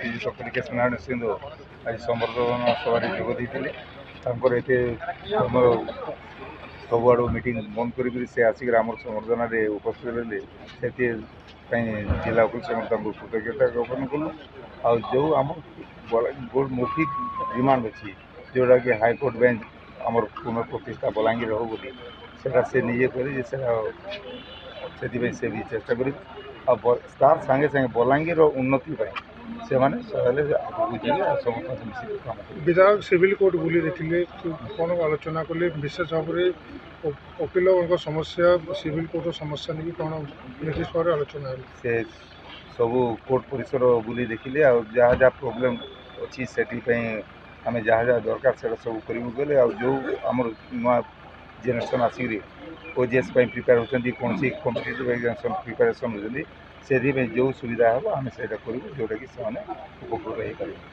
ଶ୍ରୀଯୁକ୍ତ ପୁଲିକେଶ ନାରାୟଣ ସିଂହ ଆଜି ସମ୍ବର୍ଦ୍ଧନା ସଭାରେ ଯୋଗ ଦେଇଥିଲେ। ତାଙ୍କର ଏତେ ଆମର ସବୁଆଡ଼ୁ ମିଟିଂ ବନ୍ଦ କରିକି ସେ ଆସିକି ଆମର ସମ୍ବର୍ଦ୍ଧନାରେ ଉପସ୍ଥିତ ରହିଲେ, ସେଥିପାଇଁ ଜିଲ୍ଲା ଅଫିସ ତାଙ୍କୁ କୃତଜ୍ଞତା ଜ୍ଞାପନ କଲୁ। ଆଉ ଯେଉଁ ଆମ ମୌଖିକ ଡିମାଣ୍ଡ ଅଛି, ଯେଉଁଟାକି ହାଇକୋର୍ଟ ବେଞ୍ଚ ଆମର ପୁନଃପ୍ରତିଷ୍ଠା ବଲାଙ୍ଗୀର ହବ ବୋଲି, ସେଟା ସେ ନିଜେ କରି ଯେ ସେଟା ସେଥିପାଇଁ ସେ ବି ଚେଷ୍ଟା କରିବେ। ଆଉ ତାର ସାଙ୍ଗେ ସାଙ୍ଗେ ବଲାଙ୍ଗୀରର ଉନ୍ନତି ପାଇଁ ସେମାନେ ସହଲେ ଆଗକୁ ଯିବେ ଆଉ ସମସ୍ତଙ୍କ ମିଶିକି କାମ କରିବେ। ବିଧାୟକ ସିଭିଲ କୋର୍ଟ ବୁଲି ଦେଖିଲେ, କ'ଣ ଆଲୋଚନା କଲେ? ବିଶେଷ ଭାବରେ ଓକିଲଙ୍କ ସମସ୍ୟା, ସିଭିଲ କୋର୍ଟର ସମସ୍ୟା ନେଇକି କ'ଣ ନିର୍ଦ୍ଦିଷ୍ଟ ଭାବରେ ଆଲୋଚନା ହେଲା? ସେ ସବୁ କୋର୍ଟ ପରିସର ବୁଲି ଦେଖିଲେ, ଆଉ ଯାହା ଯାହା ପ୍ରୋବ୍ଲେମ୍ ଅଛି ସେଥିପାଇଁ ଆମେ ଯାହା ଯାହା ଦରକାର ସେଇଟା ସବୁ କରିବୁ ଗଲେ। ଆଉ ଯେଉଁ ଆମର ନୂଆ ଜେନେରେସନ୍ ଆସିକିରି OJS ପାଇଁ ପ୍ରିପେୟାର ହେଉଛନ୍ତି, କୌଣସି କମ୍ପିଟେଟିଭ୍ ଏକ୍ଜାମିନେସନ୍ ପ୍ରିପାରେସନ୍ ହେଉଛନ୍ତି, ସେଥିପାଇଁ ଯେଉଁ ସୁବିଧା ହେବ ଆମେ ସେଇଟା କରିବୁ, ଯେଉଁଟାକି ସେମାନେ ଉପକୃତ ହେଇପାରିବେ।